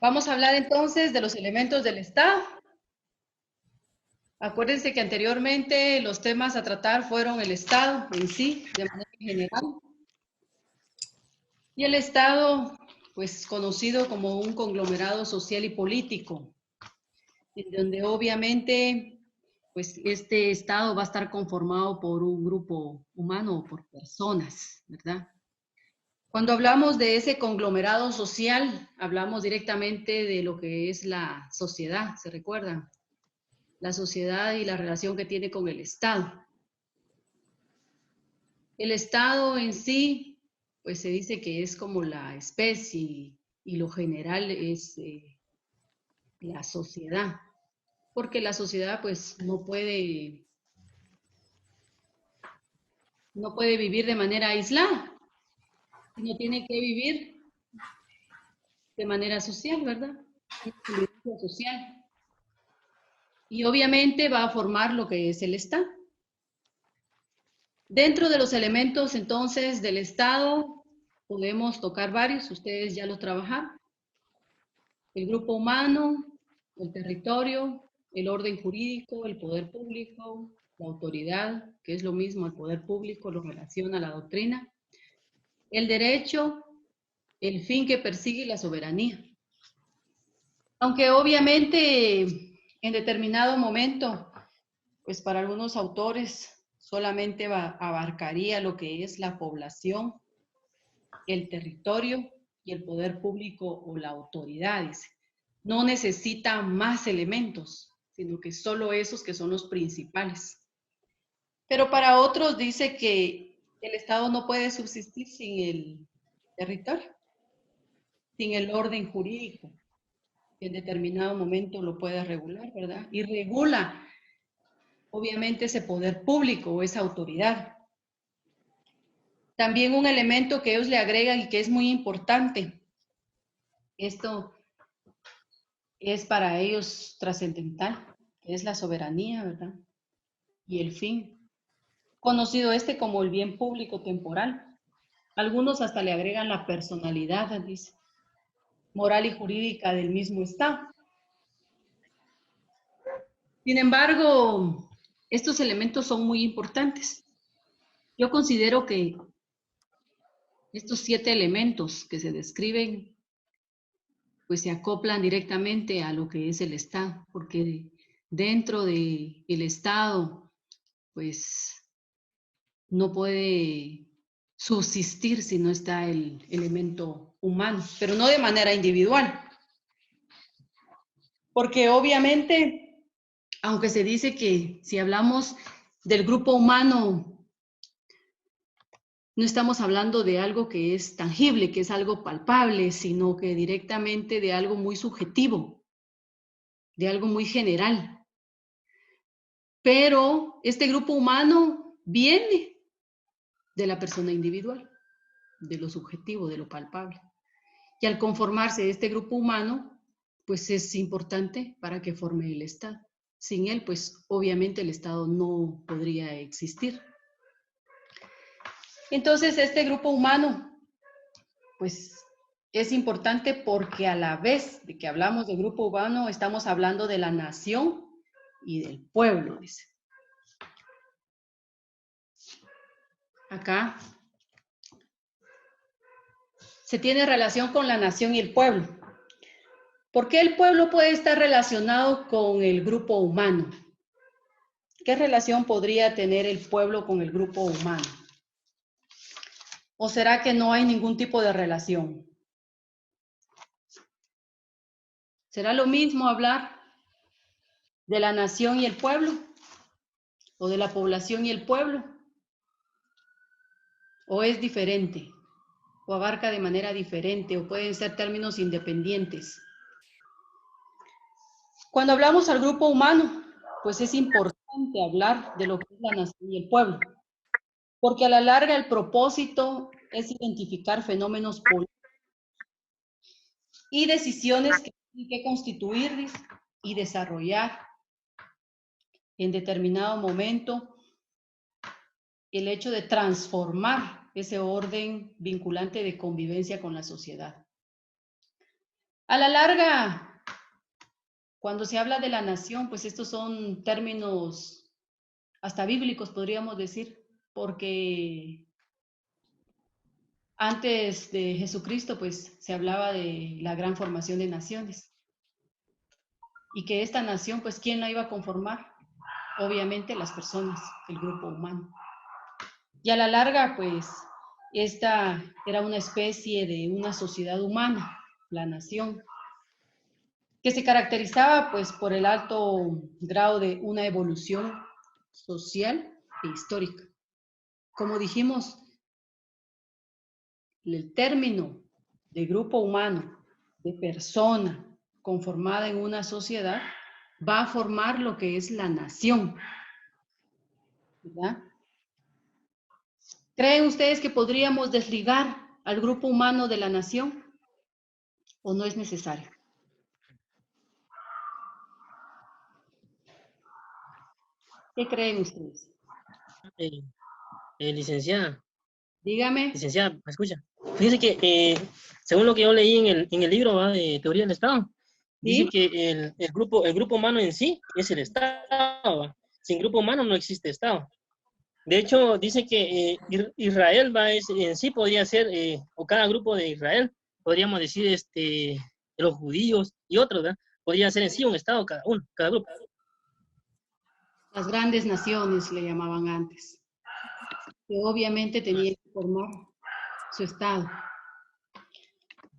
Vamos a hablar entonces de los elementos del Estado. Acuérdense que anteriormente los temas a tratar fueron el Estado en sí, de manera general. Y el Estado, pues conocido como un conglomerado social y político, en donde obviamente, pues este Estado va a estar conformado por un grupo humano o por personas, ¿verdad? Cuando hablamos de ese conglomerado social, hablamos directamente de lo que es la sociedad, ¿se recuerdan? La sociedad y la relación que tiene con el Estado. El Estado en sí, pues se dice que es como la especie y lo general es la sociedad, porque la sociedad pues no puede vivir de manera aislada, sino tiene que vivir de manera social, ¿verdad? Una convivencia social. Y obviamente va a formar lo que es el Estado. Dentro de los elementos entonces del Estado podemos tocar varios, ustedes ya los trabajaron. El grupo humano, el territorio, el orden jurídico, el poder público, la autoridad, que es lo mismo al poder público, lo relaciona a la doctrina, el derecho, el fin que persigue la soberanía. Aunque obviamente en determinado momento, pues para algunos autores solamente abarcaría lo que es la población, el territorio y el poder público o la autoridad, dice. No necesita más elementos, sino que solo esos que son los principales. Pero para otros dice que el Estado no puede subsistir sin el territorio, sin el orden jurídico, que en determinado momento lo puede regular, ¿verdad? Y regula, obviamente, ese poder público o esa autoridad. También un elemento que ellos le agregan y que es muy importante, esto es para ellos trascendental, que es la soberanía, ¿verdad? Y el fin, conocido este como el bien público temporal. Algunos hasta le agregan la personalidad, dice, moral y jurídica del mismo Estado. Sin embargo, estos elementos son muy importantes. Yo considero que estos 7 elementos que se describen, pues se acoplan directamente a lo que es el Estado, porque dentro del Estado, pues no puede subsistir si no está el elemento humano, pero no de manera individual. Porque obviamente, aunque se dice que si hablamos del grupo humano, no estamos hablando de algo que es tangible, que es algo palpable, sino que directamente de algo muy subjetivo, de algo muy general. Pero este grupo humano viene de la persona individual, de lo subjetivo, de lo palpable. Y al conformarse este grupo humano, pues es importante para que forme el Estado. Sin él, pues obviamente el Estado no podría existir. Entonces, este grupo humano, pues es importante porque a la vez de que hablamos de grupo humano, estamos hablando de la nación y del pueblo, dice. Acá se tiene relación con la nación y el pueblo. ¿Por qué el pueblo puede estar relacionado con el grupo humano? ¿Qué relación podría tener el pueblo con el grupo humano? ¿O será que no hay ningún tipo de relación? ¿Será lo mismo hablar de la nación y el pueblo? ¿O de la población y el pueblo? ¿O es diferente? ¿O abarca de manera diferente? ¿O pueden ser términos independientes? Cuando hablamos al grupo humano, pues es importante hablar de lo que es la nación y el pueblo. Porque a la larga el propósito es identificar fenómenos políticos y decisiones que tienen que constituir y desarrollar en determinado momento el hecho de transformar ese orden vinculante de convivencia con la sociedad. A la larga, cuando se habla de la nación, pues estos son términos hasta bíblicos, podríamos decir, porque antes de Jesucristo, pues se hablaba de la gran formación de naciones. Y que esta nación, pues, ¿quién la iba a conformar? Obviamente las personas, el grupo humano. Y a la larga, pues, esta era una especie de una sociedad humana, la nación, que se caracterizaba, pues, por el alto grado de una evolución social e histórica. Como dijimos, el término de grupo humano, de persona conformada en una sociedad, va a formar lo que es la nación, ¿verdad? ¿Creen ustedes que podríamos desligar al grupo humano de la nación o no es necesario? ¿Qué creen ustedes? Eh, licenciada, Dígame. licenciada, ¿me escucha? Fíjese que, según lo que yo leí en el libro, ¿va?, de Teoría del Estado, dice ¿Sí? que el grupo humano en sí es el Estado, ¿va? Sin grupo humano no existe Estado. De hecho, dice que Israel, ¿va?, en sí podría ser, o cada grupo de Israel, podríamos decir, los judíos y otros, ¿verdad? Podría ser en sí un Estado cada uno, cada grupo. Las grandes naciones le llamaban antes, que obviamente tenían que formar su Estado.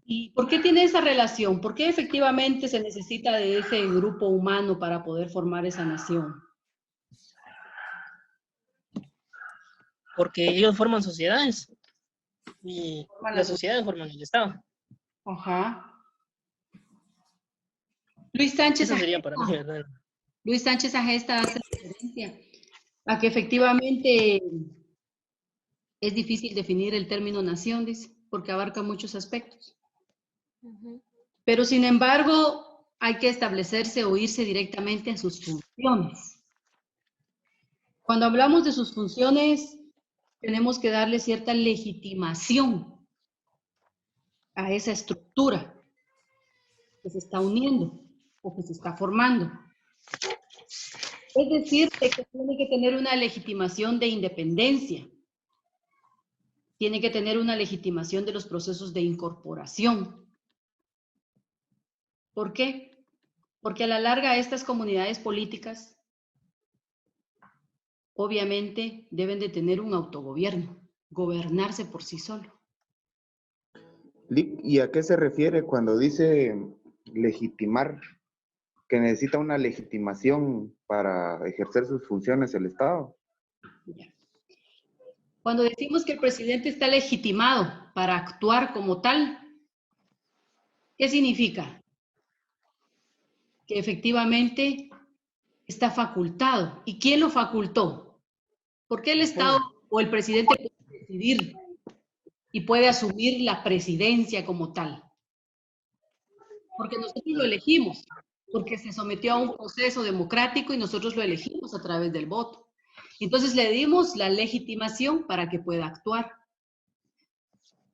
¿Y por qué tiene esa relación? ¿Por qué efectivamente se necesita de ese grupo humano para poder formar esa nación? Porque ellos forman sociedades y Forman la las sociedad. sociedades forman el Estado. Ajá. Luis Sánchez Eso sería Agesta, para mí, ¿verdad? Luis Sánchez Agesta hace referencia a que efectivamente es difícil definir el término nación, dice, porque abarca muchos aspectos. Pero sin embargo, hay que establecerse o irse directamente a sus funciones. Cuando hablamos de sus funciones, tenemos que darle cierta legitimación a esa estructura que se está uniendo o que se está formando. Es decir, que tiene que tener una legitimación de independencia, tiene que tener una legitimación de los procesos de incorporación. ¿Por qué? Porque a la larga estas comunidades políticas obviamente deben de tener un autogobierno, gobernarse por sí solo. ¿Y a qué se refiere cuando dice legitimar? Que necesita una legitimación para ejercer sus funciones el Estado. Cuando decimos que el presidente está legitimado para actuar como tal, ¿qué significa? Que efectivamente está facultado. ¿Y quién lo facultó? ¿Por qué el Estado o el presidente puede decidir y puede asumir la presidencia como tal? Porque nosotros lo elegimos, porque se sometió a un proceso democrático y nosotros lo elegimos a través del voto. Entonces le dimos la legitimación para que pueda actuar.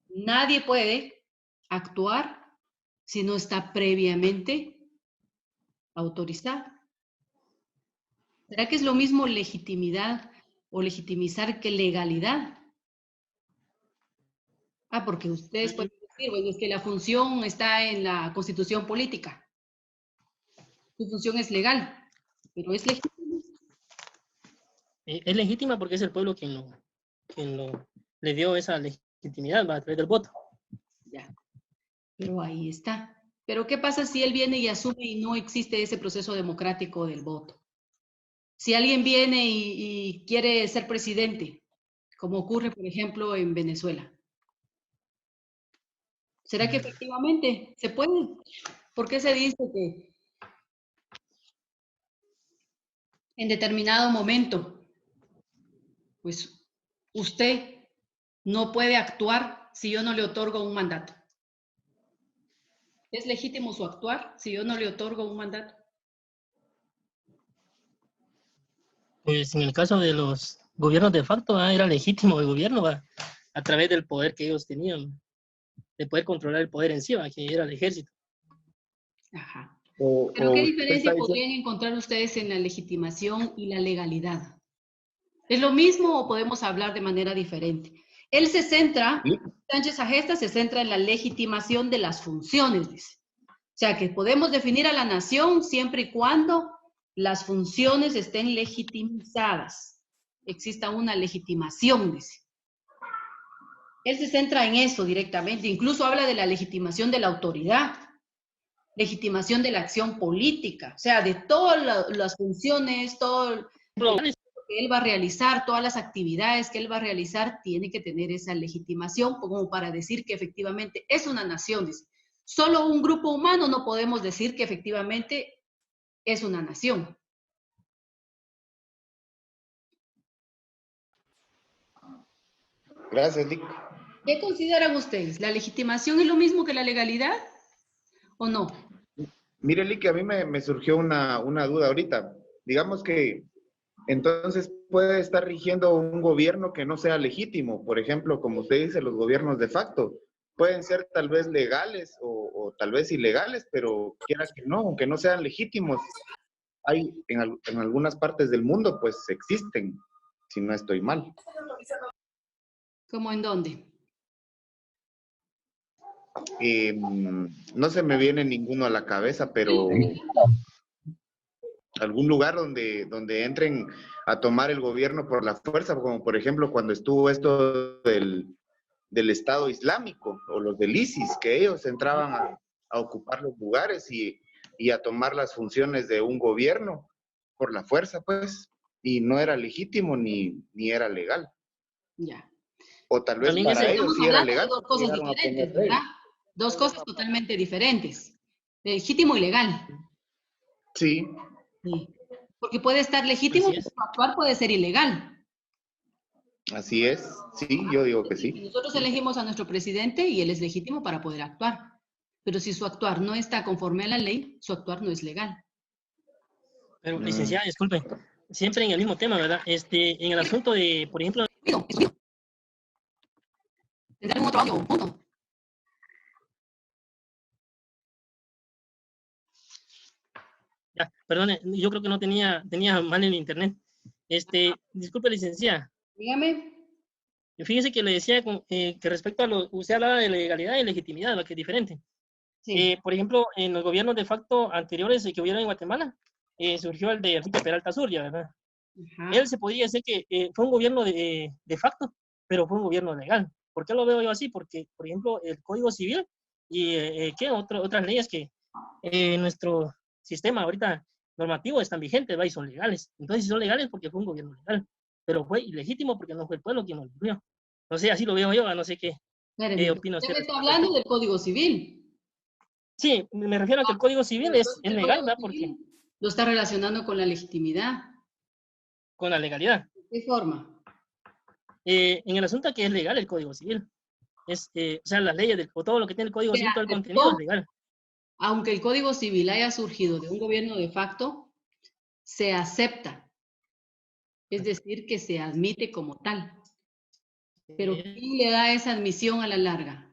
Nadie puede actuar si no está previamente autorizado. ¿Será que es lo mismo legitimidad o legitimizar que legalidad? Ah, porque ustedes pueden decir, bueno, es que la función está en la Constitución política. Su función es legal, pero es legítima. Es legítima porque es el pueblo le dio esa legitimidad, ¿va?, a través del voto. Ya, pero ahí está. Pero ¿qué pasa si él viene y asume y no existe ese proceso democrático del voto? Si alguien viene y quiere ser presidente, como ocurre, por ejemplo, en Venezuela, ¿será que efectivamente se puede? ¿Por qué se dice que en determinado momento, pues usted no puede actuar si yo no le otorgo un mandato? ¿Es legítimo su actuar si yo no le otorgo un mandato? Pues en el caso de los gobiernos de facto, era legítimo el gobierno, ¿va?, a través del poder que ellos tenían, de poder controlar el poder en sí, ¿va?, que era el ejército. Ajá. O, Pero o ¿qué usted diferencia está podrían encontrar ustedes en la legitimación y la legalidad? ¿Es lo mismo o podemos hablar de manera diferente? Él se centra, diciendo, Sánchez Agesta se centra en la legitimación de las funciones, dice. O sea, que podemos definir a la nación siempre y cuando las funciones estén legitimizadas. Exista una legitimación, dice. Él se centra en eso directamente, incluso habla de la legitimación de la autoridad, legitimación de la acción política, o sea, de todas las funciones, todo lo que él va a realizar, todas las actividades que él va a realizar, tiene que tener esa legitimación como para decir que efectivamente es una nación, dice. Solo un grupo humano no podemos decir que efectivamente es una nación. gracias, Lick. ¿Qué consideran ustedes? ¿La legitimación es lo mismo que la legalidad o no? Mire, Lick, a mí me surgió una duda ahorita. Digamos que entonces puede estar rigiendo un gobierno que no sea legítimo. Por ejemplo, como usted dice, los gobiernos de facto pueden ser tal vez legales o tal vez ilegales, pero quiera que no, aunque no sean legítimos, hay en algunas partes del mundo, pues existen, si no estoy mal. ¿Cómo en dónde? No se me viene ninguno a la cabeza, pero algún lugar donde entren a tomar el gobierno por la fuerza, como por ejemplo cuando estuvo esto del Estado Islámico o los del ISIS, que ellos entraban a ocupar los lugares y a tomar las funciones de un gobierno por la fuerza, pues, y no era legítimo ni era legal. Ya. O tal vez También para ese, ellos Estamos sí era hablando de legal dos porque cosas llegaron a poner diferentes, ¿verdad? reglas. Dos cosas totalmente diferentes. Legítimo y legal. Sí, Sí. Porque puede estar legítimo, así pero es. su actuar puede ser ilegal. así es. Sí, yo digo que Es decir, sí. nosotros elegimos a nuestro presidente y él es legítimo para poder actuar. Pero si su actuar no está conforme a la ley, su actuar no es legal. Pero, Mm. licenciada, disculpe, siempre en el mismo tema, ¿verdad? En el asunto de, por ejemplo, ¿Tendrá algún otro audio o punto? ya, perdone, yo creo que no tenía mal el internet. Disculpe, licenciada, Dígame. fíjese que le decía que respecto a usted hablaba de legalidad y legitimidad, lo que es diferente. Sí. Por ejemplo, en los gobiernos de facto anteriores que hubieron en Guatemala, surgió el de Enrique Peralta Zurria, ¿verdad? Ajá. Él se podría decir que fue un gobierno de facto, pero fue un gobierno legal. ¿Por qué lo veo yo así? Porque, por ejemplo, el Código Civil y otras leyes que nuestro sistema ahorita normativo están vigentes, ¿va? Y son legales. Entonces, si son legales, porque fue un gobierno legal, pero fue ilegítimo porque no fue el pueblo quien lo eligió. No sé, así lo veo yo, no sé qué Espéreme, opina usted usted me está al hablando respecto. del Código Civil. Sí, me refiero a que el Código Civil Pero es entonces el legal, Código ¿verdad? Porque Civil lo está relacionando con la legitimidad. con la legalidad. ¿De qué forma? En el asunto que es legal el Código Civil. O sea, las leyes o todo lo que tiene el Código Se Civil, todo el contenido es aceptó, legal. aunque el Código Civil haya surgido de un gobierno de facto, se acepta, es decir, que se admite como tal. Pero Eh, ¿quién le da esa admisión a la larga?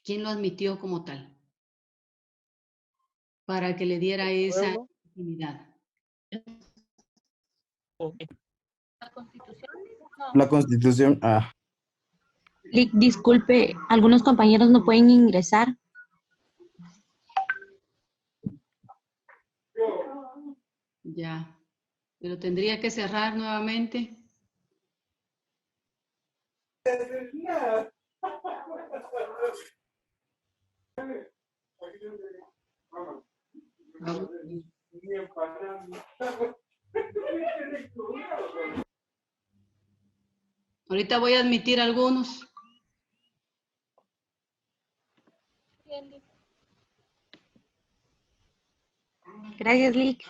¿Quién lo admitió como tal? Para que le diera esa pueblo, legitimidad. ok. La Constitución, Disculpe, algunos compañeros no pueden ingresar. Ya. Pero tendría que cerrar nuevamente. Vamos. Ahorita voy a admitir algunos. Gracias, Lick.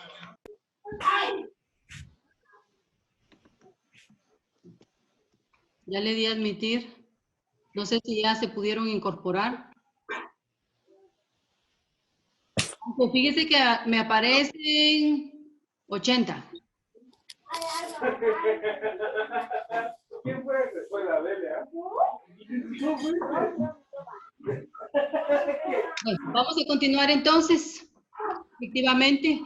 Ya le di a admitir. No sé si ya se pudieron incorporar. Aunque fíjese que me aparecen 80. ¿Quién fue? Se fue la Delia. Bueno, vamos a continuar entonces. Efectivamente,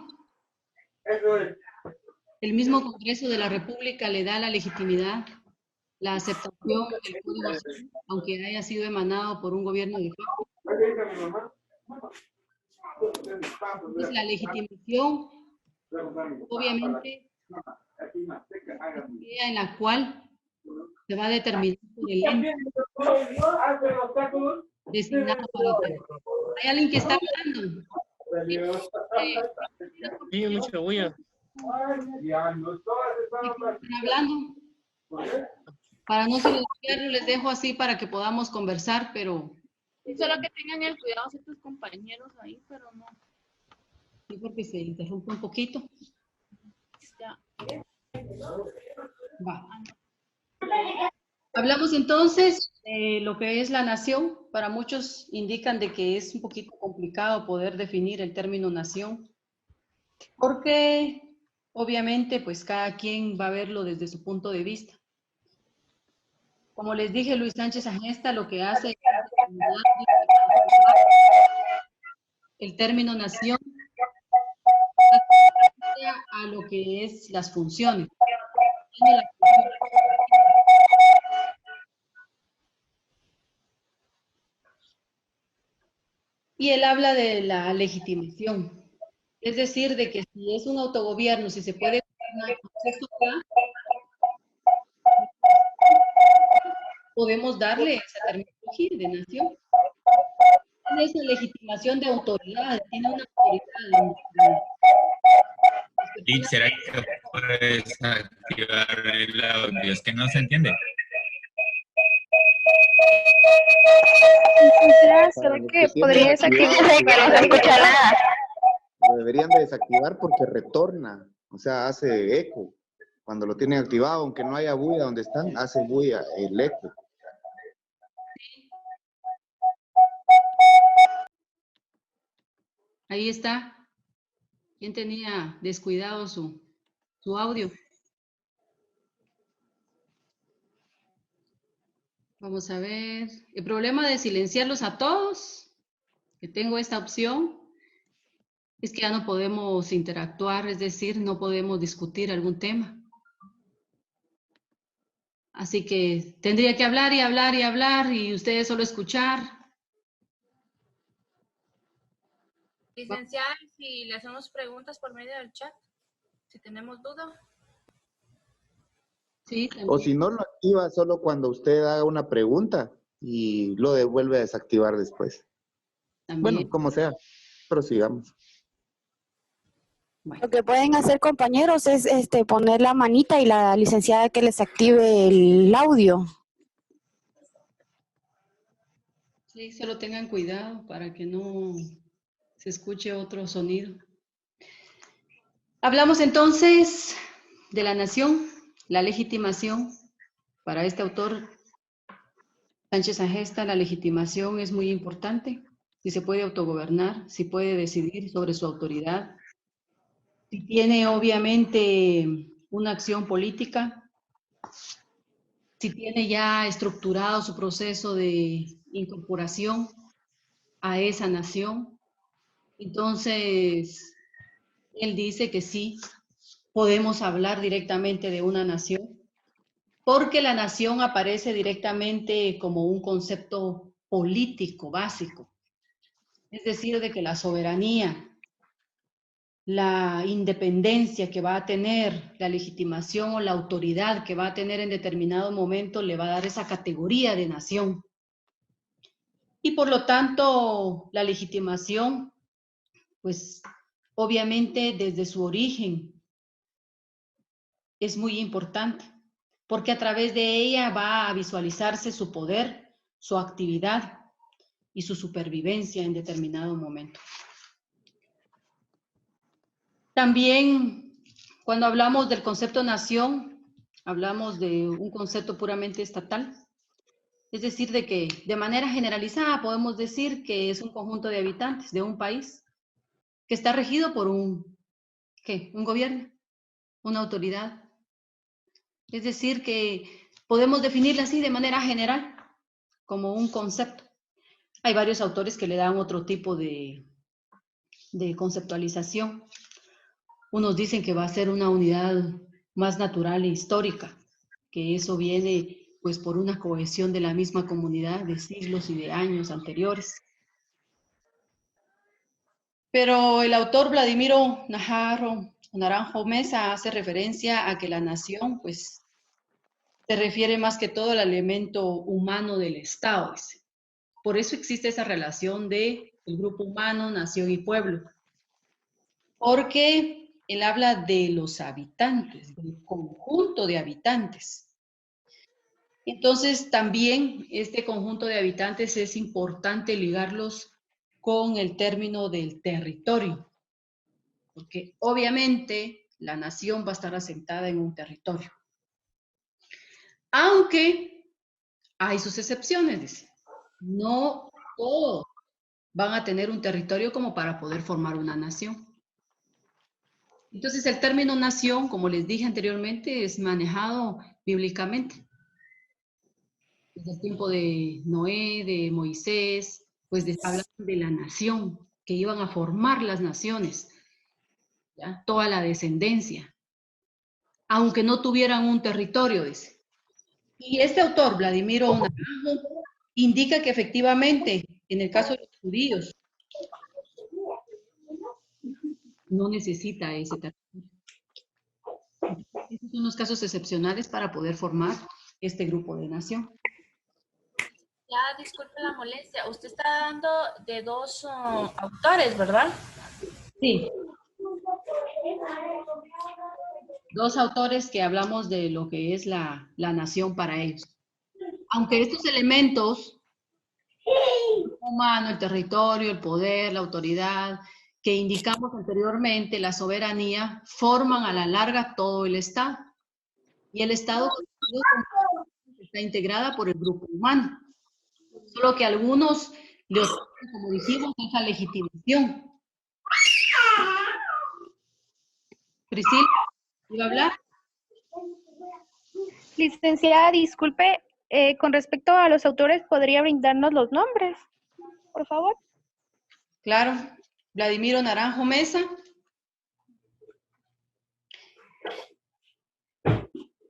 el mismo Congreso de la República le da la legitimidad, la aceptación del Código Civil, aunque haya sido emanado por un gobierno de facto. Entonces, la legitimación, obviamente, es en la cual se va a determinar por el ente designado para hacerlo. ¿Hay alguien que está hablando? Sí, mucha bulla. ¿Están hablando? Para no silenciarlo, les dejo así para que podamos conversar, pero Y solo que tengan el cuidado de tus compañeros ahí, pero no. sí, porque se interrumpe un poquito. Ya. Va. Hablamos entonces de lo que es la nación. Para muchos indican de que es un poquito complicado poder definir el término nación, porque obviamente pues cada quien va a verlo desde su punto de vista. Como les dije, Luis Sánchez Agesta lo que hace es el término nación a lo que es las funciones. Y él habla de la legitimación, es decir, de que si es un autogobierno, si se puede gobernar con esto acá, podemos darle esa terminología de nación. Tiene esa legitimación de autoridad, tiene una autoridad. ¿Y será que puedes activar el audio? Es que no se entiende. ¿Será que podría desactivar? Que no se escucha nada. Lo deberían de desactivar porque retorna, o sea, hace eco. Cuando lo tienen activado, aunque no haya bulla donde están, hace bulla el eco. Ahí está. ¿Quién tenía descuidado su audio? Vamos a ver. El problema de silenciarlos a todos, que tengo esta opción, es que ya no podemos interactuar, es decir, no podemos discutir algún tema. Así que tendría que hablar y hablar y hablar y ustedes solo escuchar. Licenciada, si le hacemos preguntas por medio del chat, si tenemos duda. Sí, también. O si no, lo activa solo cuando usted haga una pregunta y lo devuelve a desactivar después. También. Bueno, como sea, prosigamos. Lo que pueden hacer, compañeros, es poner la manita y la licenciada que les active el audio. Sí, solo tengan cuidado para que no se escuche otro sonido. Hablamos entonces de la nación, la legitimación. Para este autor, Sánchez Agesta, la legitimación es muy importante. Si se puede autogobernar, si puede decidir sobre su autoridad, si tiene obviamente una acción política, si tiene ya estructurado su proceso de incorporación a esa nación. Entonces, él dice que sí, podemos hablar directamente de una nación, porque la nación aparece directamente como un concepto político básico. Es decir, de que la soberanía, la independencia que va a tener, la legitimación o la autoridad que va a tener en determinado momento le va a dar esa categoría de nación. Y por lo tanto, la legitimación, pues obviamente desde su origen es muy importante, porque a través de ella va a visualizarse su poder, su actividad y su supervivencia en determinado momento. También, cuando hablamos del concepto nación, hablamos de un concepto puramente estatal. Es decir, de que de manera generalizada podemos decir que es un conjunto de habitantes de un país que está regido por un gobierno, una autoridad. Es decir, que podemos definirla así de manera general, como un concepto. Hay varios autores que le dan otro tipo de conceptualización. Unos dicen que va a ser una unidad más natural e histórica, que eso viene pues por una cohesión de la misma comunidad de siglos y de años anteriores. Pero el autor Vladimiro Naranjo Mesa hace referencia a que la nación pues se refiere más que todo al elemento humano del Estado. Por eso existe esa relación de el grupo humano, nación y pueblo. Porque él habla de los habitantes, del conjunto de habitantes. Entonces, también este conjunto de habitantes es importante ligarlos con el término del territorio, porque obviamente la nación va a estar asentada en un territorio. Aunque hay sus excepciones, dice. No todos van a tener un territorio como para poder formar una nación. Entonces, el término nación, como les dije anteriormente, es manejado bíblicamente. Desde el tiempo de Noé, de Moisés, pues hablan de la nación, que iban a formar las naciones, ¿ya? Toda la descendencia, aunque no tuvieran un territorio, dice. Y este autor, Vladimiro Naranjo, indica que efectivamente, en el caso de los judíos, no necesita ese territorio. Esos son los casos excepcionales para poder formar este grupo de nación. Ya, disculpe la molestia. Usted está dando de dos autores, ¿verdad? Sí. Dos autores que hablamos de lo que es la nación para ellos. Aunque estos elementos, el humano, el territorio, el poder, la autoridad, que indicamos anteriormente, la soberanía, forman a la larga todo el Estado. Y el Estado está integrada por el grupo humano. Solo que algunos le otorgan, como dijimos, esa legitimación. Priscila, ¿iba a hablar? Licenciada, disculpe, con respecto a los autores, ¿podría brindarnos los nombres, por favor? Claro. Vladimiro Naranjo Mesa.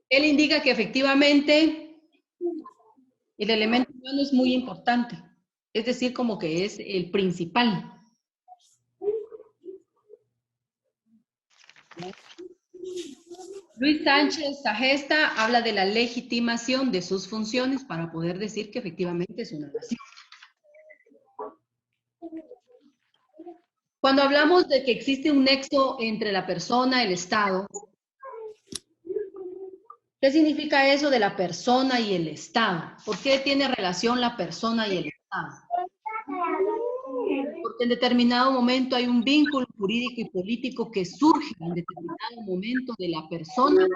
Él indica que efectivamente el elemento humano es muy importante. Es decir, como que es el principal. Luis Sánchez Sagesta habla de la legitimación de sus funciones para poder decir que efectivamente es una nación. Cuando hablamos de que existe un nexo entre la persona y el Estado, ¿qué significa eso de la persona y el Estado? ¿Por qué tiene relación la persona y el Estado? Porque en determinado momento hay un vínculo jurídico y político que surge en determinado momento de la persona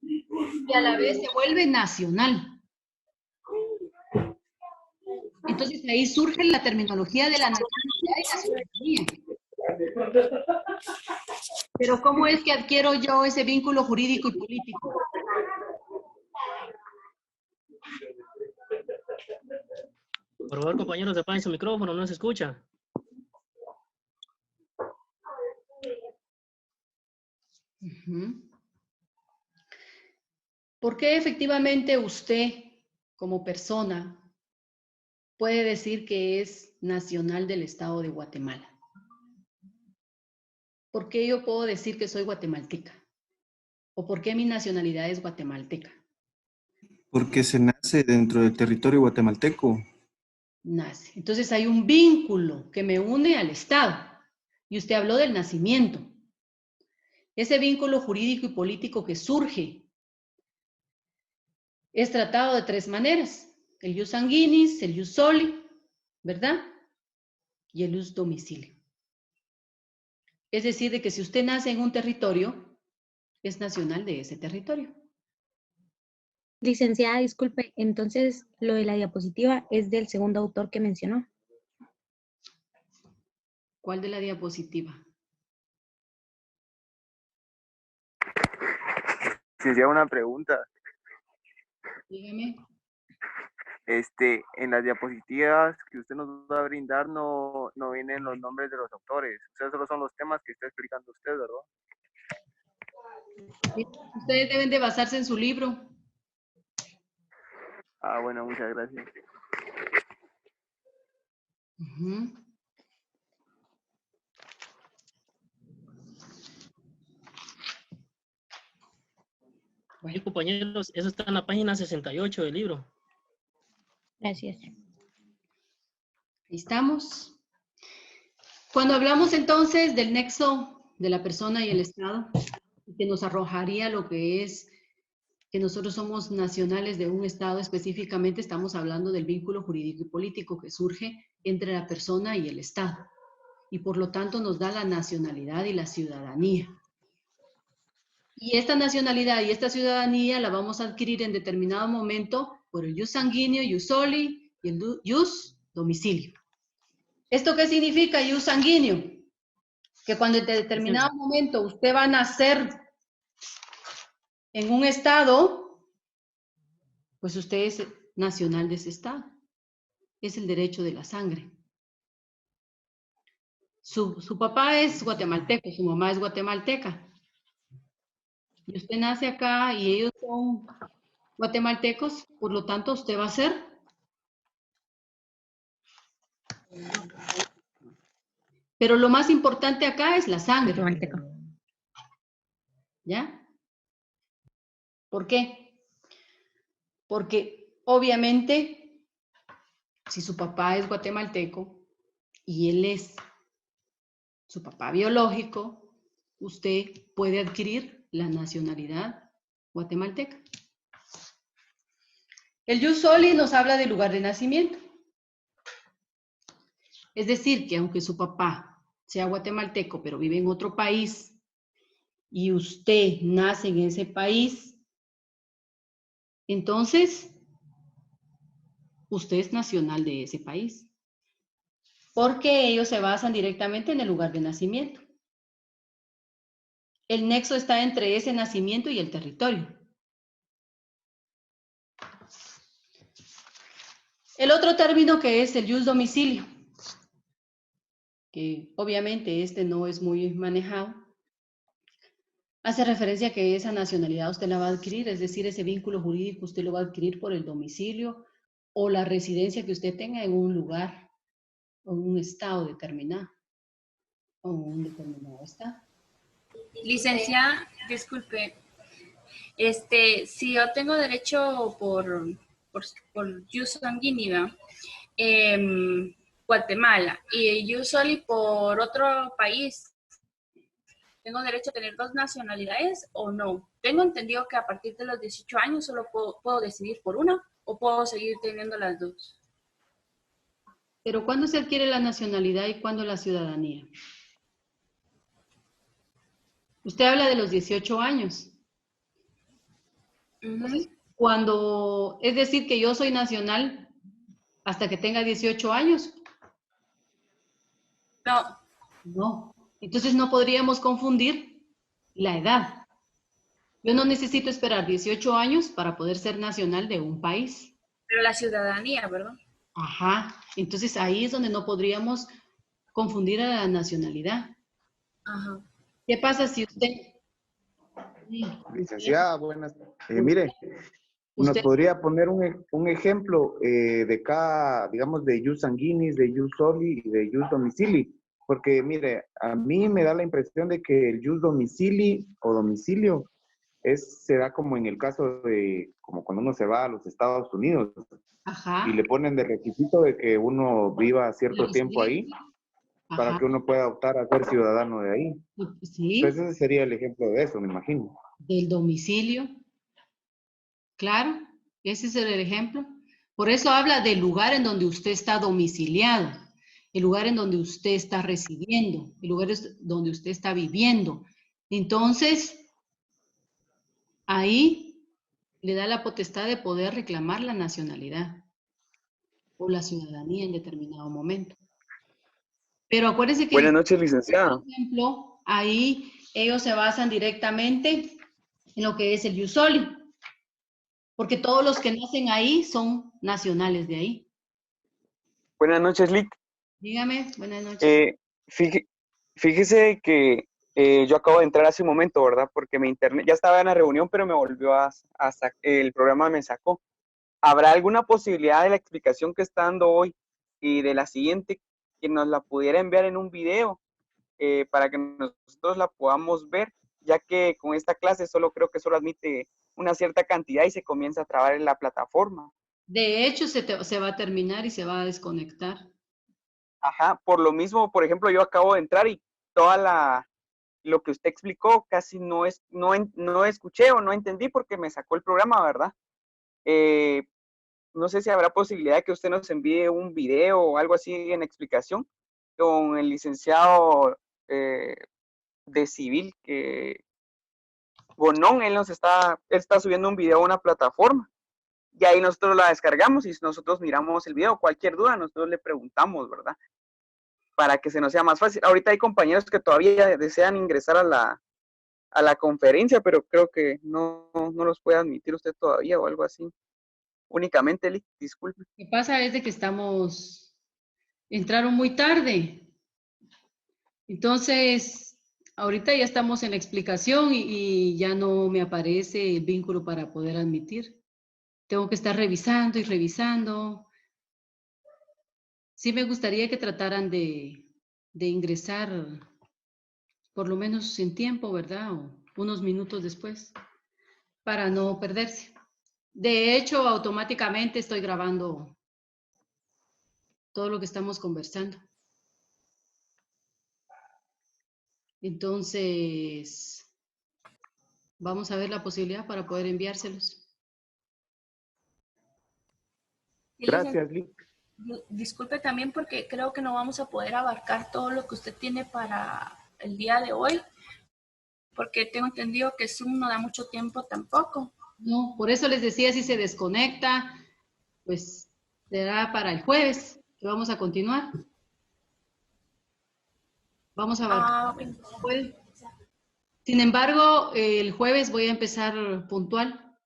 y a la vez se vuelve nacional. Entonces ahí surge la terminología de la nacionalidad y la soberanía. Pero ¿cómo es que adquiero yo ese vínculo jurídico y político? Por favor, compañeros, apaguen su micrófono, no se escucha. ¿Por qué efectivamente usted, como persona, puede decir que es nacional del Estado de Guatemala? ¿Por qué yo puedo decir que soy guatemalteca? ¿O por qué mi nacionalidad es guatemalteca? Porque se nace dentro del territorio guatemalteco. Nace. Entonces hay un vínculo que me une al Estado. Y usted habló del nacimiento. Ese vínculo jurídico y político que surge es tratado de tres maneras. El ius sanguinis, el ius soli, ¿verdad? Y el ius domicilio. Es decir, de que si usted nace en un territorio, es nacional de ese territorio. Licenciada, disculpe, entonces lo de la diapositiva es del segundo autor que mencionó. ¿Cuál de la diapositiva? Si hacía una pregunta. Dígame. En las diapositivas que usted nos va a brindar no vienen los nombres de los autores. O sea, solo son los temas que está explicando usted, ¿verdad? Ustedes deben de basarse en su libro. Ah, bueno, muchas gracias. Ujú. Sí, compañeros, eso está en la página 68 del libro. Gracias. Ahí estamos. Cuando hablamos entonces del nexo de la persona y el Estado, que nos arrojaría lo que es que nosotros somos nacionales de un Estado específicamente, estamos hablando del vínculo jurídico y político que surge entre la persona y el Estado. Y por lo tanto nos da la nacionalidad y la ciudadanía. Y esta nacionalidad y esta ciudadanía la vamos a adquirir en determinado momento por el ius sanguíneo, ius soli y el ius domicilio. ¿Esto qué significa ius sanguíneo? Que cuando en determinado momento usted va a nacer en un estado, pues usted es nacional de ese estado. Es el derecho de la sangre. Su papá es guatemalteco, su mamá es guatemalteca. Y usted nace acá y ellos son guatemaltecos, por lo tanto usted va a ser pero lo más importante acá es la sangre. ¿Ya? ¿Por qué? Porque obviamente si su papá es guatemalteco y él es su papá biológico, usted puede adquirir la nacionalidad guatemalteca. El ius soli nos habla del lugar de nacimiento. Es decir, que aunque su papá sea guatemalteco, pero vive en otro país, y usted nace en ese país, entonces usted es nacional de ese país. Porque ellos se basan directamente en el lugar de nacimiento. El nexo está entre ese nacimiento y el territorio. El otro término que es el ius domicilio, que obviamente este no es muy manejado, hace referencia a que esa nacionalidad usted la va a adquirir, es decir, ese vínculo jurídico usted lo va a adquirir por el domicilio o la residencia que usted tenga en un lugar o en un estado determinado o en un determinado estado. Licenciada, disculpe, si yo tengo derecho por ius sanguíneo, Guatemala, y ius soli por otro país, ¿tengo derecho a tener dos nacionalidades o no? Tengo entendido que a partir de los 18 años solo puedo decidir por una o puedo seguir teniendo las dos. Pero ¿cuándo se adquiere la nacionalidad y cuándo la ciudadanía? Usted habla de los 18 años. Entonces, cuando, es decir, que yo soy nacional hasta que tenga 18 años. No. No. Entonces no podríamos confundir la edad. Yo no necesito esperar 18 años para poder ser nacional de un país. Pero la ciudadanía, ¿verdad? Ajá. Entonces ahí es donde no podríamos confundir a la nacionalidad. Ajá. ¿Qué pasa si usted... Licenciada, buenas. Mire, nos podría poner un ejemplo de cada, digamos, de ius sanguinis, de ius soli y de ius domicili. Porque, mire, a mí me da la impresión de que el ius domicili o domicilio se da como en el caso de, como cuando uno se va a los Estados Unidos. Ajá. Y le ponen de requisito de que uno viva cierto tiempo ahí. Ajá. Para que uno pueda optar a ser ciudadano de ahí. Sí. Entonces ese sería el ejemplo de eso, me imagino. Del domicilio. Claro, ese es el ejemplo. Por eso habla del lugar en donde usted está domiciliado, el lugar en donde usted está residiendo, el lugar donde usted está viviendo. Entonces, ahí le da la potestad de poder reclamar la nacionalidad o la ciudadanía en determinado momento. Pero acuérdense que... Buenas noches, licenciada. Por ejemplo, ahí ellos se basan directamente en lo que es el ius soli. porque todos los que nacen ahí son nacionales de ahí. Buenas noches, Lick. Dígame, buenas noches. Fíjese que yo acabo de entrar hace un momento, ¿verdad? Porque mi internet ya estaba en la reunión, pero me volvió el programa me sacó. ¿Habrá alguna posibilidad de la explicación que está dando hoy y de la siguiente que nos la pudiera enviar en un video para que nosotros la podamos ver? Ya que con esta clase creo que solo admite una cierta cantidad y se comienza a trabar en la plataforma. De hecho, se va a terminar y se va a desconectar. Ajá, por lo mismo, por ejemplo, yo acabo de entrar y lo que usted explicó casi no escuché o no entendí porque me sacó el programa, ¿verdad? No sé si habrá posibilidad de que usted nos envíe un video o algo así en explicación con el licenciado de civil que Bonón, él está subiendo un video a una plataforma y ahí nosotros la descargamos y nosotros miramos el video. Cualquier duda nosotros le preguntamos, ¿verdad? Para que se nos sea más fácil. Ahorita hay compañeros que todavía desean ingresar a la conferencia, pero creo que no los puede admitir usted todavía o algo así. Únicamente, Lick, disculpe. Lo que pasa es de que entraron muy tarde. Entonces, ahorita ya estamos en la explicación y ya no me aparece el vínculo para poder admitir. Tengo que estar revisando y revisando. Sí me gustaría que trataran de ingresar por lo menos en tiempo, ¿verdad? O unos minutos después, para no perderse. De hecho, automáticamente estoy grabando todo lo que estamos conversando. Entonces, vamos a ver la posibilidad para poder enviárselos. Gracias, Lick. Disculpe también porque creo que no vamos a poder abarcar todo lo que usted tiene para el día de hoy, porque tengo entendido que Zoom no da mucho tiempo tampoco. No, por eso les decía, si se desconecta, pues será para el jueves que vamos a continuar. Vamos a abarcar. Sin embargo, el jueves voy a empezar puntual.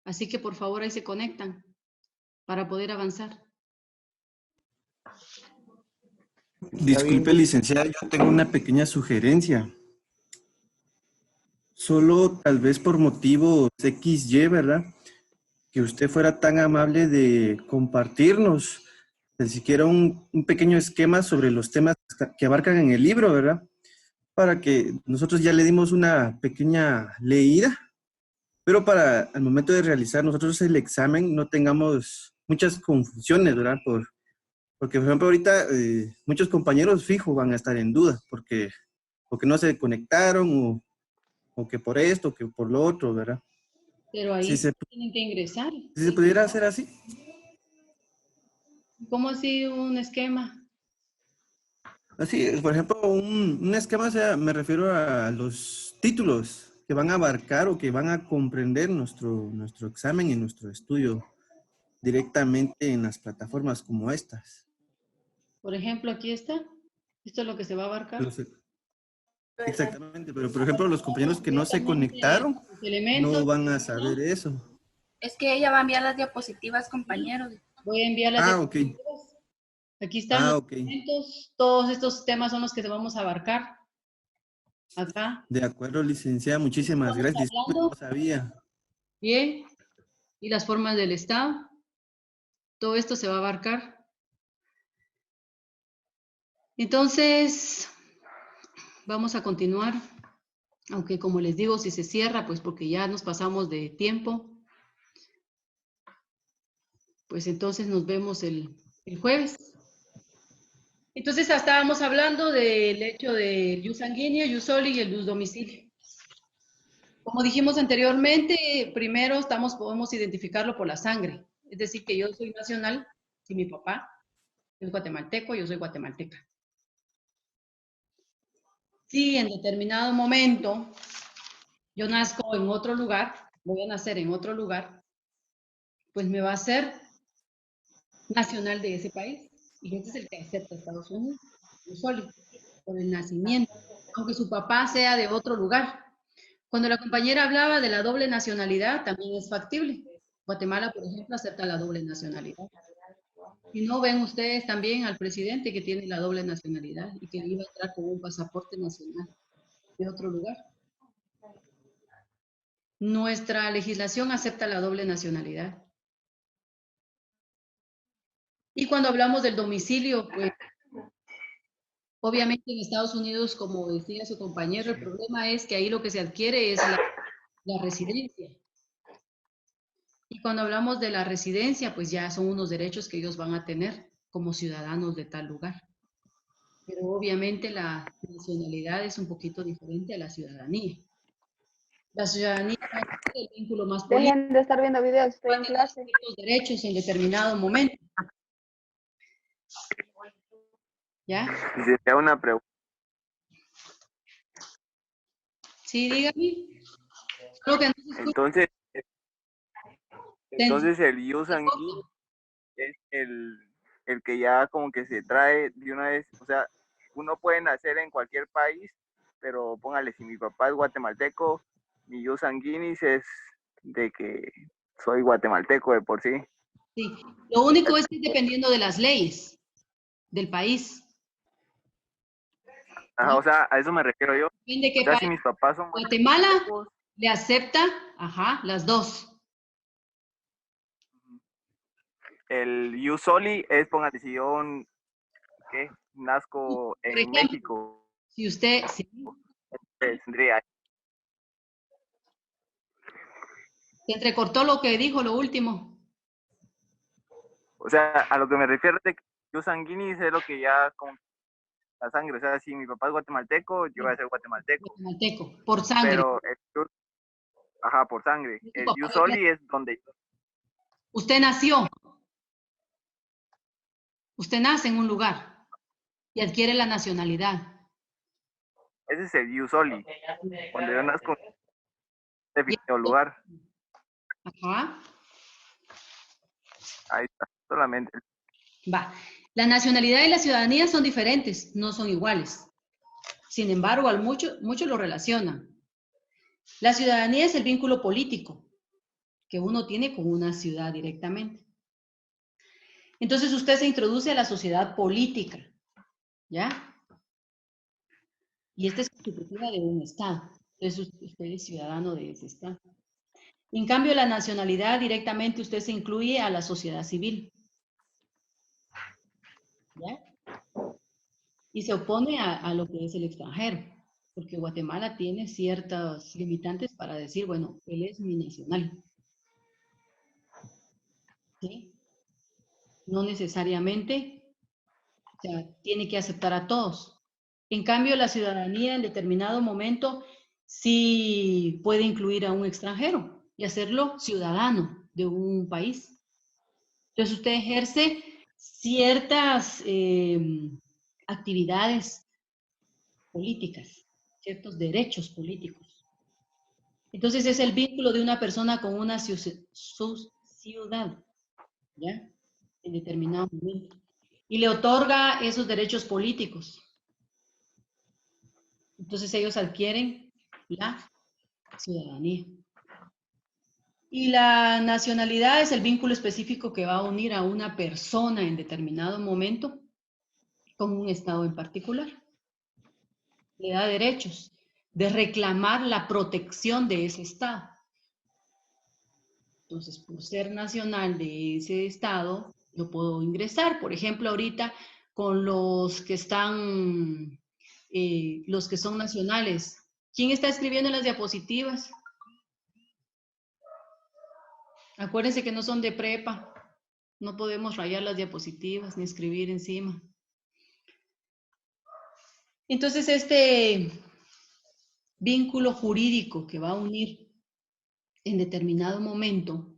Así que por favor ahí se conectan para poder avanzar. Disculpe, licenciada, yo tengo una pequeña sugerencia. Solo tal vez por motivos XY, ¿verdad? Que usted fuera tan amable de compartirnos ni siquiera un pequeño esquema sobre los temas que abarcan en el libro, ¿verdad? Para que nosotros ya le dimos una pequeña leída, pero para al momento de realizar nosotros el examen no tengamos muchas confusiones, ¿verdad? Porque, por ejemplo, ahorita muchos compañeros fijo van a estar en duda porque no se conectaron o que por esto, que por lo otro, ¿verdad? Pero ahí Si tienen que ingresar. si se pudiera hacer así. ¿Cómo así un esquema? Así, por ejemplo, un esquema, o sea, me refiero a los títulos que van a abarcar o que van a comprender nuestro examen y nuestro estudio directamente en las plataformas como estas. Por ejemplo, aquí está. Esto es lo que se va a abarcar. Exactamente, pero por ejemplo, los compañeros que no se conectaron no van a saber eso. Es que ella va a enviar las diapositivas, compañeros. Voy a enviar las diapositivas. Aquí están los documentos. Todos estos temas son los que vamos a abarcar. Acá. De acuerdo, licenciada, muchísimas gracias. No sabía. Bien. Y las formas del Estado. Todo esto se va a abarcar. Entonces, vamos a continuar. Aunque como les digo, si se cierra, pues porque ya nos pasamos de tiempo. Pues entonces nos vemos el jueves. Entonces estábamos hablando del hecho del ius sanguíneo, ius soli y el ius domicilio. Como dijimos anteriormente, primero podemos identificarlo por la sangre. Es decir, que yo soy nacional, si mi papá es guatemalteco, yo soy guatemalteca. Si en determinado momento yo nazco en otro lugar, voy a nacer en otro lugar, pues me va a ser nacional de ese país. Y este es el que acepta Estados Unidos, ius soli, por el nacimiento, aunque su papá sea de otro lugar. Cuando la compañera hablaba de la doble nacionalidad, también es factible. Guatemala, por ejemplo, acepta la doble nacionalidad. Y no ven ustedes también al presidente que tiene la doble nacionalidad y que iba a entrar con un pasaporte nacional de otro lugar. Nuestra legislación acepta la doble nacionalidad. Y cuando hablamos del domicilio, pues, obviamente en Estados Unidos, como decía su compañero, el problema es que ahí lo que se adquiere es la residencia. Y cuando hablamos de la residencia, pues ya son unos derechos que ellos van a tener como ciudadanos de tal lugar. Pero obviamente la nacionalidad es un poquito diferente a la ciudadanía. La ciudadanía es el vínculo más político. Dejen de estar viendo videos, estoy en clase. Ciertos derechos en determinado momento. ¿Ya? Y si te hago una pregunta. Sí, dígame. Solo que no se escucha. Entonces el use and give es el que ya como que se trae de una vez, o sea, uno puede nacer en cualquier país, pero póngale, si mi papá es guatemalteco, mi use and guineas es de que soy guatemalteco de por sí. Sí, lo único es que es dependiendo de las leyes del país. Ajá, o sea, a eso me refiero yo. Depende qué O sea, país. si mis papás son Guatemala guatemaltecos, le acepta, ajá, las dos. el use only es, póngale, si yo nazco Por en ejemplo, México, si usted, sí, tendría. se entrecortó lo que dijo, lo último. O sea, a lo que me refiero es de que use and guineas es lo que ya con la sangre, o sea, si mi papá es guatemalteco, yo voy a ser guatemalteco. Guatemalteco, por sangre. Pero ajá, por sangre. Tu El papá use only es donde Usted nació. Usted nace en un lugar y adquiere la nacionalidad. ese es el use only. Cuando yo nazco en un definido lugar. Ajá. Ahí está, solamente. Va. La nacionalidad y la ciudadanía son diferentes, no son iguales. Sin embargo, muchos lo relacionan. La ciudadanía es el vínculo político que uno tiene con una ciudad directamente. Entonces usted se introduce a la sociedad política, ¿ya? Y esta es constitutiva de un Estado. Entonces usted es ciudadano de ese Estado. En cambio, la nacionalidad directamente usted se incluye a la sociedad civil, ¿ya? Y se opone a lo que es el extranjero, porque Guatemala tiene ciertos limitantes para decir, bueno, él es mi nacional. ¿Sí? No necesariamente, o sea, tiene que aceptar a todos. En cambio, la ciudadanía en determinado momento sí puede incluir a un extranjero y hacerlo ciudadano de un país. Entonces usted ejerce ciertas actividades políticas, ciertos derechos políticos. Entonces es el vínculo de una persona con una ciudad, ¿ya? En determinado momento. Y le otorga esos derechos políticos. Entonces ellos adquieren la ciudadanía. Y la nacionalidad es el vínculo específico que va a unir a una persona en determinado momento con un estado en particular. Le da derechos de reclamar la protección de ese estado. Entonces, por ser nacional de ese estado, yo puedo ingresar. Por ejemplo, ahorita con los que están, los que son nacionales. ¿Quién está escribiendo en las diapositivas? Acuérdense que no son de prepa. No podemos rayar las diapositivas ni escribir encima. Entonces, este vínculo jurídico que va a unir en determinado momento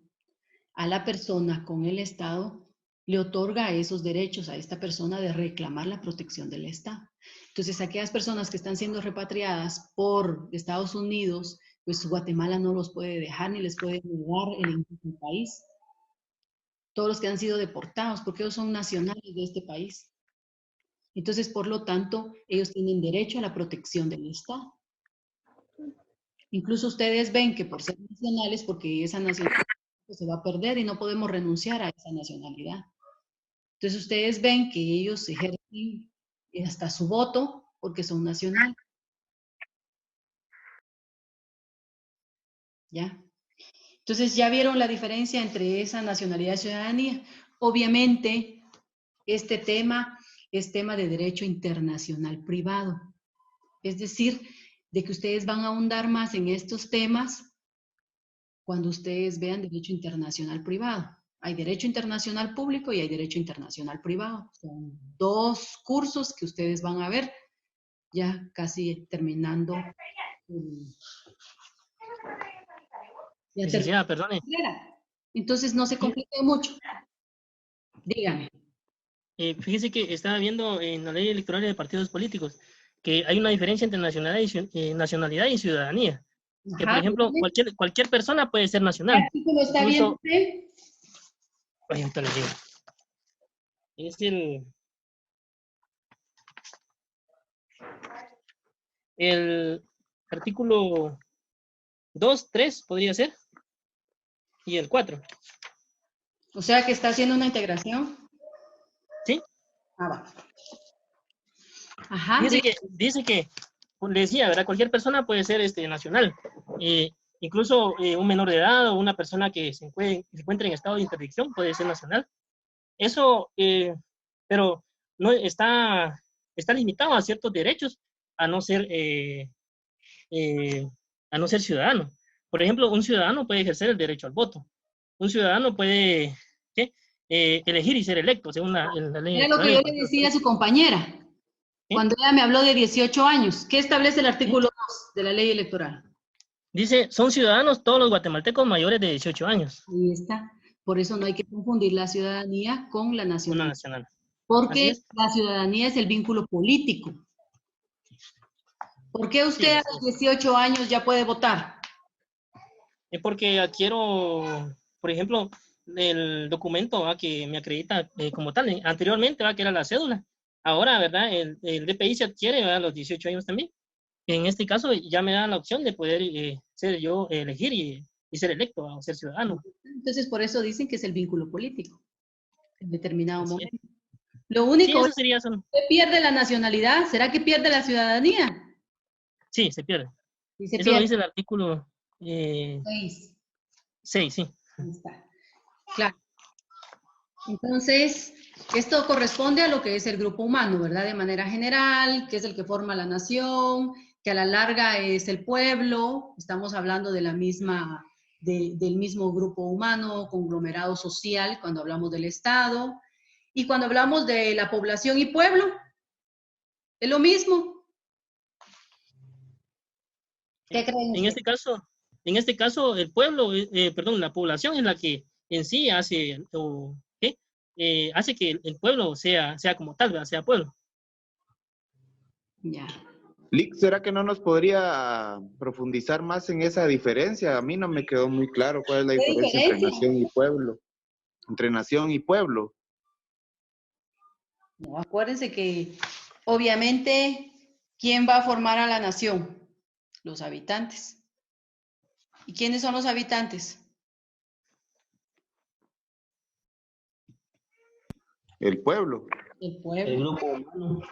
a la persona con el Estado, le otorga esos derechos a esta persona de reclamar la protección del Estado. Entonces, aquellas personas que están siendo repatriadas por Estados Unidos, pues Guatemala no los puede dejar ni les puede negar el ingreso al país. Todos los que han sido deportados, porque ellos son nacionales de este país. Entonces, por lo tanto, ellos tienen derecho a la protección del Estado. Incluso ustedes ven que por ser nacionales, porque esa nacionalidad se va a perder y no podemos renunciar a esa nacionalidad. Entonces ustedes ven que ellos ejercen hasta su voto porque son nacionales. ¿Ya? Entonces ya vieron la diferencia entre esa nacionalidad y ciudadanía. Obviamente, este tema es tema de derecho internacional privado. Es decir, de que ustedes van a ahondar más en estos temas cuando ustedes vean derecho internacional privado. Hay derecho internacional público y hay derecho internacional privado. Son dos cursos que ustedes van a ver ya casi terminando. Licenciada, perdone. Entonces no se complique mucho. Dígame. Fíjese que estaba viendo en la ley electoral de partidos políticos que hay una diferencia entre nacionalidad y ciudadanía. Que, por ejemplo, cualquier persona puede ser nacional. ¿Qué artículo está viendo usted? Ahorita le digo. Es el artículo 2, 3, podría ser, y el 4. O sea que está haciendo una integración. ¿Sí? Ah, va. Ajá. Dice que, pues, le decía, ¿verdad? Cualquier persona puede ser nacional. Incluso un menor de edad o una persona que se encuentre en estado de interdicción puede ser nacional. Eso, pero no está limitado a ciertos derechos a no ser ciudadano. Por ejemplo, un ciudadano puede ejercer el derecho al voto. Un ciudadano puede elegir y ser electo, según la ley. Era lo que yo le decía a su compañera, cuando ella me habló de 18 años. ¿Qué establece el artículo 2 de la ley electoral? Dice, son ciudadanos todos los guatemaltecos mayores de 18 años. Ahí está. Por eso no hay que confundir la ciudadanía con la nacionalidad. Porque la ciudadanía es el vínculo político. ¿Por qué usted a los 18 años ya puede votar? Es porque adquiero, por ejemplo, el documento que me acredita como tal. Anteriormente que era la cédula. Ahora, ¿verdad? El DPI se adquiere a los 18 años también. En este caso ya me da la opción de poder ser yo, elegir y ser electo o ser ciudadano. Entonces, por eso dicen que es el vínculo político en determinado momento. Lo único es que pierde la nacionalidad. ¿Será que pierde la ciudadanía? Sí, se pierde. Sí, se Eso pierde. lo dice el artículo 6, sí. Ahí está. Claro. Entonces, esto corresponde a lo que es el grupo humano, ¿verdad? De manera general, que es el que forma la nación, que a la larga es el pueblo. Estamos hablando de del mismo grupo humano, conglomerado social, cuando hablamos del Estado. Y cuando hablamos de la población y pueblo, es lo mismo. ¿Qué creen? En este caso, el pueblo, la población es la que en sí hace que el pueblo sea como tal, ¿verdad? Sea pueblo. Ya. Lick, ¿será que no nos podría profundizar más en esa diferencia? A mí no me quedó muy claro cuál es la diferencia entre nación y pueblo. Entre nación y pueblo. No, acuérdense que obviamente, ¿quién va a formar a la nación? Los habitantes. ¿Y quiénes son los habitantes? El pueblo. El pueblo. El grupo humano.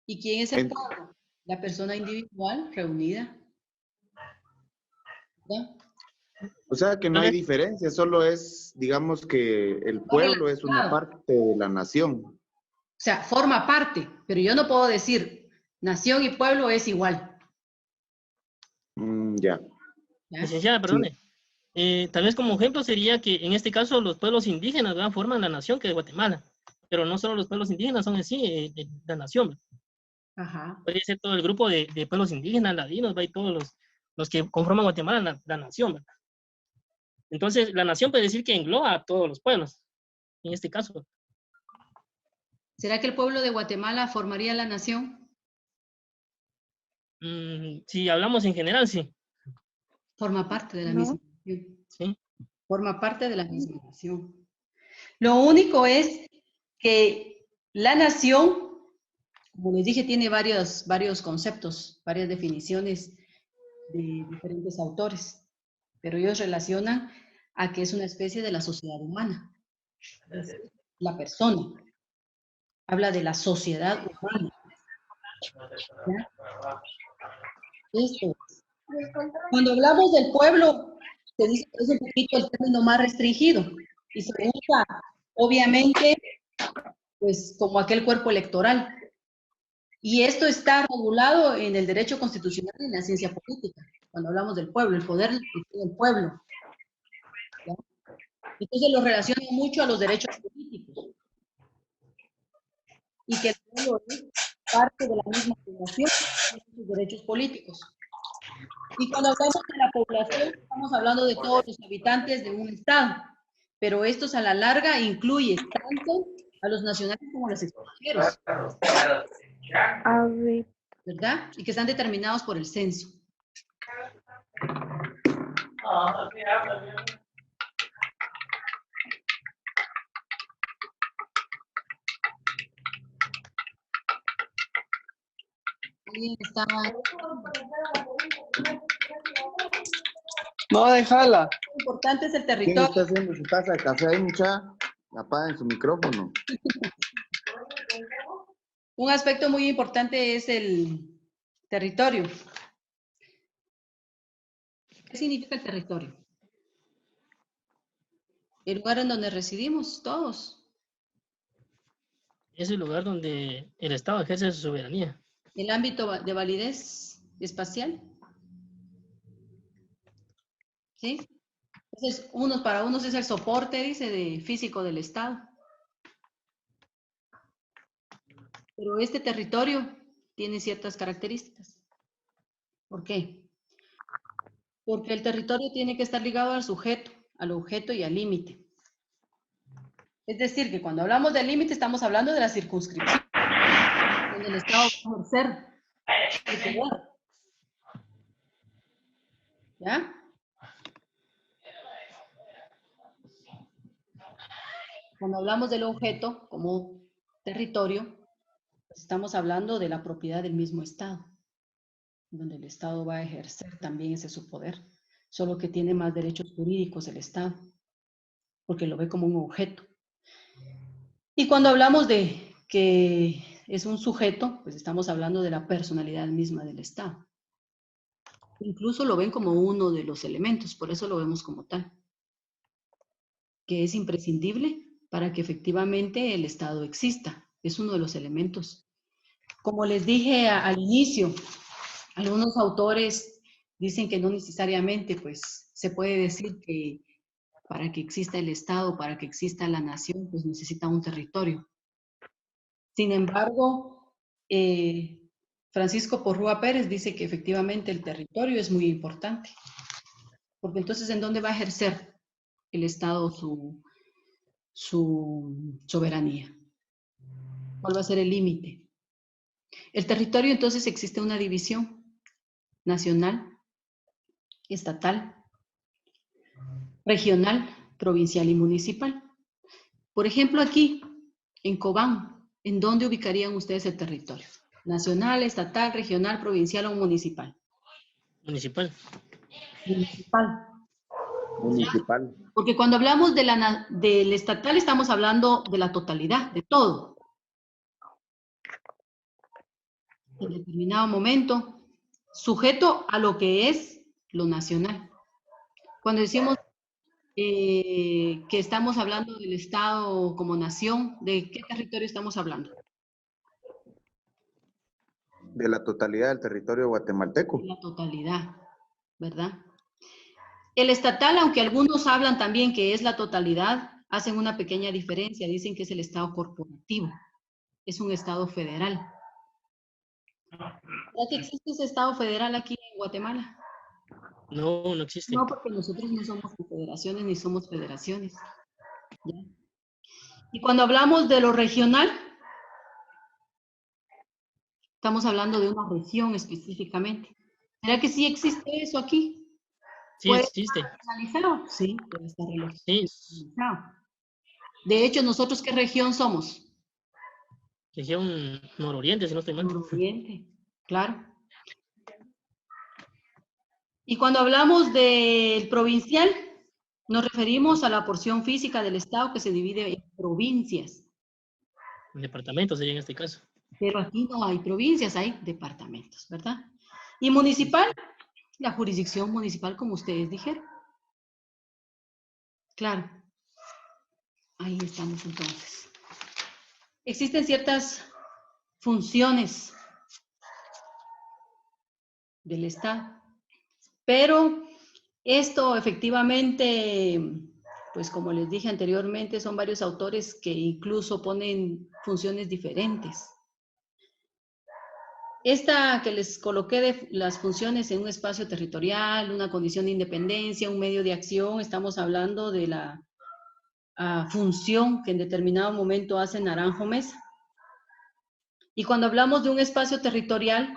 ¿Y quién es el pueblo? La persona individual reunida. ¿Ya? O sea que no hay diferencia, solo es, digamos que el pueblo es una parte de la nación. O sea, forma parte, pero yo no puedo decir nación y pueblo es igual. Ya. Licenciada, perdone. Tal vez como ejemplo sería que en este caso los pueblos indígenas, ¿verdad? Forman la nación que es Guatemala. Pero no solo los pueblos indígenas son en sí la nación, ¿verdad? Ajá. Podría ser todo el grupo de pueblos indígenas, ladinos, ¿verdad? Y todos los que conforman Guatemala, la nación, ¿verdad? Entonces, la nación puede decir que engloba a todos los pueblos, en este caso. ¿Será que el pueblo de Guatemala formaría la nación? Si hablamos en general, sí. Forma parte de la misma nación. Sí. Forma parte de la misma nación. Lo único es que la nación, como les dije, tiene varios conceptos, varias definiciones de diferentes autores, pero ellos relacionan a que es una especie de la sociedad humana, es la persona, habla de la sociedad humana. ¿Ya? Esto es. Cuando hablamos del pueblo, se dice que es un poquito el término más restringido y se usa, obviamente, pues como aquel cuerpo electoral. Y esto está regulado en el derecho constitucional y en la ciencia política, cuando hablamos del pueblo, el poder del pueblo. ¿Ya? Entonces lo relaciona mucho a los derechos políticos. Y que el pueblo es parte de la misma población, sus derechos políticos. Y cuando hablamos de la población, estamos hablando de todos los habitantes de un estado, pero estos a la larga incluye tanto a los nacionales como a los extranjeros. A ver. ¿Verdad? Y que están determinados por el censo. ¿Alguien está? No, déjala. Lo importante es el ¿Quién territorio. está haciendo su taza de café ahí, mucha? Apaguen su micrófono. Un aspecto muy importante es el territorio. ¿Qué significa el territorio? El lugar en donde residimos todos. Es el lugar donde el Estado ejerce su soberanía. El ámbito de validez espacial. ¿Sí? Entonces, para unos es el soporte, dice, físico del Estado. Pero este territorio tiene ciertas características. ¿Por qué? Porque el territorio tiene que estar ligado al sujeto, al objeto y al límite. Es decir, que cuando hablamos del límite estamos hablando de la circunscripción, donde el Estado va a ejercer el poder. ¿Ya? Cuando hablamos del objeto como territorio, pues estamos hablando de la propiedad del mismo Estado, donde el Estado va a ejercer también ese su poder, solo que tiene más derechos jurídicos el Estado, porque lo ve como un objeto. Y cuando hablamos de que es un sujeto, pues estamos hablando de la personalidad misma del Estado. Incluso lo ven como uno de los elementos, por eso lo vemos como tal, que es imprescindible para que efectivamente el Estado exista. Es uno de los elementos. Como les dije al inicio, algunos autores dicen que no necesariamente, pues se puede decir que para que exista el Estado, para que exista la nación, pues necesita un territorio. Sin embargo, Francisco Porrúa Pérez dice que efectivamente el territorio es muy importante. Porque entonces, ¿en dónde va a ejercer el Estado su soberanía? ¿Cuál va a ser el límite? El territorio, entonces, existe una división nacional, estatal, regional, provincial y municipal. Por ejemplo, aquí, en Cobán, ¿en dónde ubicarían ustedes el territorio? ¿Nacional, estatal, regional, provincial o municipal? Municipal. Municipal. Municipal. Porque cuando hablamos del estatal estamos hablando de la totalidad, de todo. En determinado momento, sujeto a lo que es lo nacional. Cuando decimos que estamos hablando del Estado como nación, ¿de qué territorio estamos hablando? De la totalidad del territorio guatemalteco. De la totalidad, ¿verdad? El estatal, aunque algunos hablan también que es la totalidad, hacen una pequeña diferencia, dicen que es el Estado corporativo, es un Estado federal. ¿Verdad que existe ese Estado federal aquí en Guatemala? No, no existe. No, porque nosotros no somos confederaciones ni somos federaciones. ¿Ya? Y cuando hablamos de lo regional, estamos hablando de una región específicamente. ¿Será que sí existe eso aquí? Sí existe. ¿Puede estar regionalizado? Sí, puede estar Sí, regionalizado. De hecho, ¿nosotros qué región somos? región nororiente, si no estoy mal. Nororiente, claro. Y cuando hablamos del provincial, nos referimos a la porción física del Estado que se divide en provincias. Departamentos sería en este caso. Pero aquí no hay provincias, hay departamentos, ¿verdad? Y municipal, la jurisdicción municipal, como ustedes dijeron. Claro. Ahí estamos entonces. Existen ciertas funciones del Estado, pero esto efectivamente, pues como les dije anteriormente, son varios autores que incluso ponen funciones diferentes. Esta que les coloqué de las funciones en un espacio territorial, una condición de independencia, un medio de acción, estamos hablando de la función que en determinado momento hace Naranjo Mesa. Y cuando hablamos de un espacio territorial,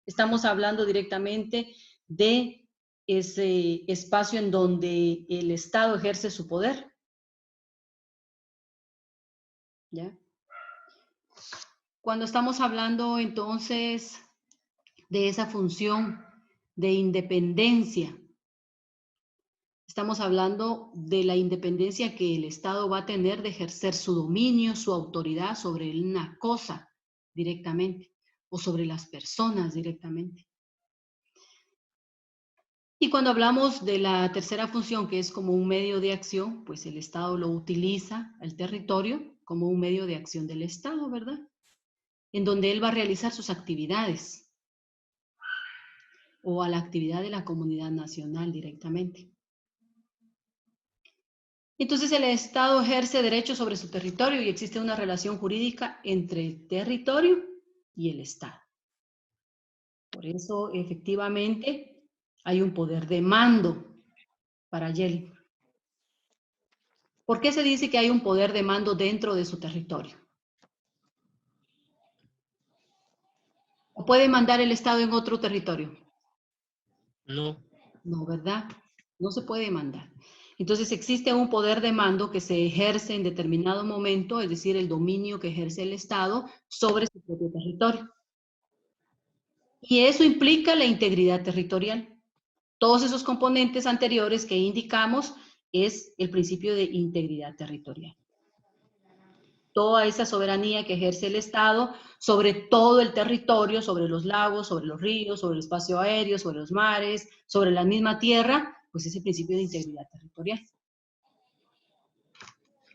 estamos hablando directamente de ese espacio en donde el Estado ejerce su poder. ¿Ya? Cuando estamos hablando entonces de esa función de independencia, estamos hablando de la independencia que el Estado va a tener de ejercer su dominio, su autoridad sobre una cosa directamente o sobre las personas directamente. Y cuando hablamos de la tercera función, que es como un medio de acción, pues el Estado lo utiliza, el territorio, como un medio de acción del Estado, ¿verdad? En donde él va a realizar sus actividades o a la actividad de la comunidad nacional directamente. Entonces el Estado ejerce derechos sobre su territorio y existe una relación jurídica entre el territorio y el Estado. Por eso, efectivamente, hay un poder de mando para Yelly. ¿Por qué se dice que hay un poder de mando dentro de su territorio? ¿O puede mandar el Estado en otro territorio? No. No, ¿verdad? No se puede mandar. Entonces existe un poder de mando que se ejerce en determinado momento, es decir, el dominio que ejerce el Estado sobre su propio territorio. Y eso implica la integridad territorial. Todos esos componentes anteriores que indicamos es el principio de integridad territorial. Toda esa soberanía que ejerce el Estado sobre todo el territorio, sobre los lagos, sobre los ríos, sobre el espacio aéreo, sobre los mares, sobre la misma tierra, pues ese principio de integridad territorial.